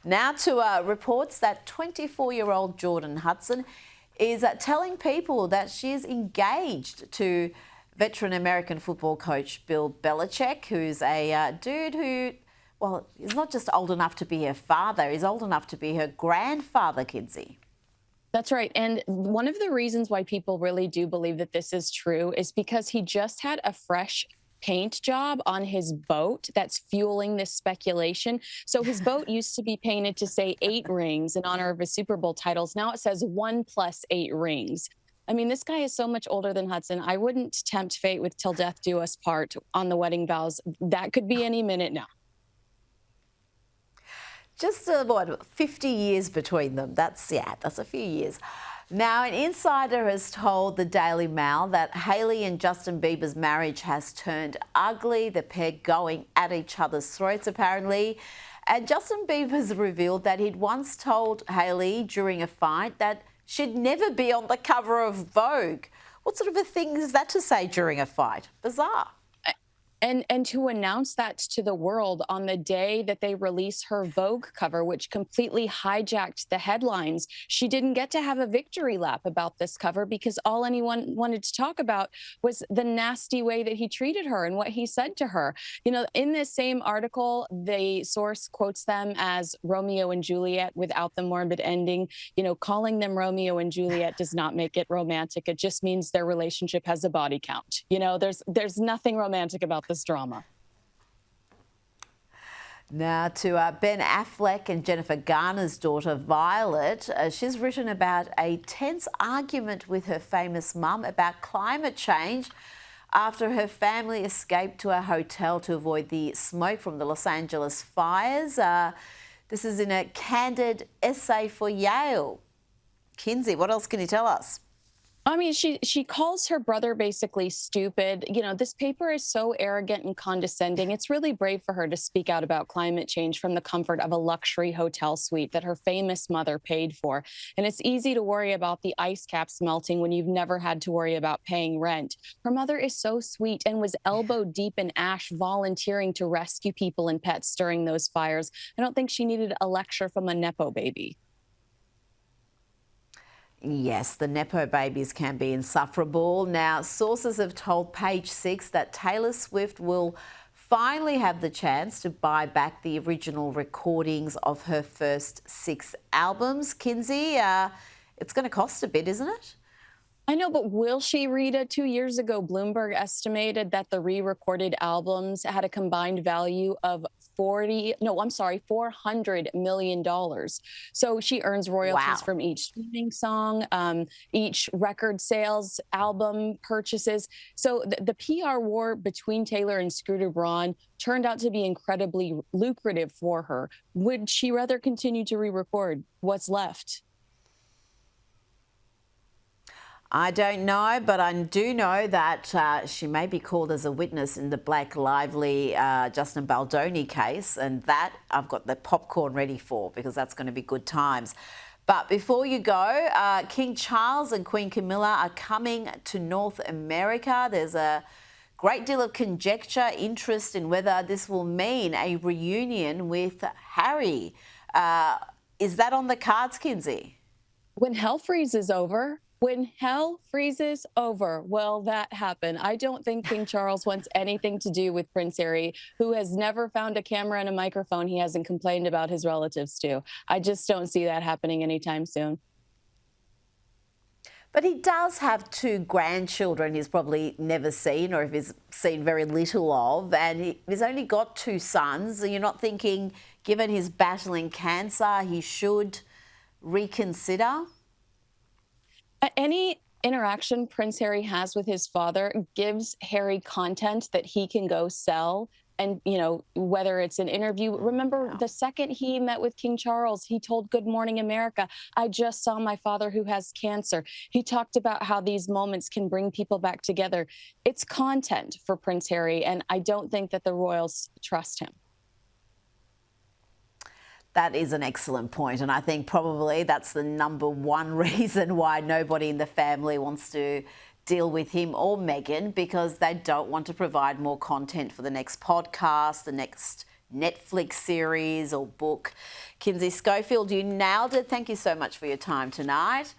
Now to reports that 24-year-old Jordon Hudson is telling people that she is engaged to veteran American football coach Bill Belichick, who's a dude who, well, is not just old enough to be her father, he's old enough to be her grandfather, Kinsey. That's right. And one of the reasons why people really do believe that this is true is because he just had a fresh paint job on his boat that's fueling this speculation. So his boat used to be painted to say 8 rings in honor of his Super Bowl titles. Now it says 1 + 8 rings. I mean, this guy is so much older than Hudson. I wouldn't tempt fate with "till death do us part" on the wedding vows. That could be any minute now. Just, 50 years between them. That's a few years. Now, an insider has told the Daily Mail that Hailey and Justin Bieber's marriage has turned ugly, the pair going at each other's throats, apparently. And Justin Bieber's revealed that he'd once told Hailey during a fight that she'd never be on the cover of Vogue. What sort of a thing is that to say during a fight? Bizarre. And to announce that to the world on the day that they release her Vogue cover, which completely hijacked the headlines. She didn't get to have a victory lap about this cover because all anyone wanted to talk about was the nasty way that he treated her and what he said to her. You know, in this same article, the source quotes them as Romeo and Juliet without the morbid ending. You know, calling them Romeo and Juliet does not make it romantic. It just means their relationship has a body count. You know, there's nothing romantic about this drama. Now to Ben Affleck and Jennifer Garner's daughter, Violet. She's written about a tense argument with her famous mum about climate change after her family escaped to a hotel to avoid the smoke from the Los Angeles fires. This is in a candid essay for Yale. Kinsey, what else can you tell us? I mean, she calls her brother basically stupid. You know, this paper is so arrogant and condescending. It's really brave for her to speak out about climate change from the comfort of a luxury hotel suite that her famous mother paid for. And it's easy to worry about the ice caps melting when you've never had to worry about paying rent. Her mother is so sweet and was elbow deep in ash volunteering to rescue people and pets during those fires. I don't think she needed a lecture from a Nepo baby. Yes, the Nepo babies can be insufferable. Now, sources have told Page Six that Taylor Swift will finally have the chance to buy back the original recordings of her first 6 albums. Kinsey, it's going to cost a bit, isn't it? I know, but will she, Rita? 2 years ago, Bloomberg estimated that the re-recorded albums had a combined value of $400 million. So she earns royalties from each streaming song, each record sales, album purchases. So the PR war between Taylor and Scooter Braun turned out to be incredibly lucrative for her. Would she rather continue to re-record what's left? I don't know, but I do know that she may be called as a witness in the Blake Lively Justin Baldoni case, and that I've got the popcorn ready for because that's going to be good times. But before you go, King Charles and Queen Camilla are coming to North America. There's a great deal of conjecture, interest in whether this will mean a reunion with Harry. Is that on the cards, Kinsey? When hell freezes over. When hell freezes over, will that happen? I don't think King Charles wants anything to do with Prince Harry, who has never found a camera and a microphone he hasn't complained about his relatives to. I just don't see that happening anytime soon. But he does have 2 grandchildren he's probably never seen, or if he's seen very little of, and he's only got 2 sons. You're not thinking, given he's battling cancer, he should reconsider? Any interaction Prince Harry has with his father gives Harry content that he can go sell. And, you know, whether it's an interview, remember the second he met with King Charles, he told Good Morning America, I just saw my father who has cancer. He talked about how these moments can bring people back together. It's content for Prince Harry, and I don't think that the royals trust him. That is an excellent point, and I think probably that's the number one reason why nobody in the family wants to deal with him or Meghan, because they don't want to provide more content for the next podcast, the next Netflix series or book. Kinsey Schofield, you nailed it. Thank you so much for your time tonight.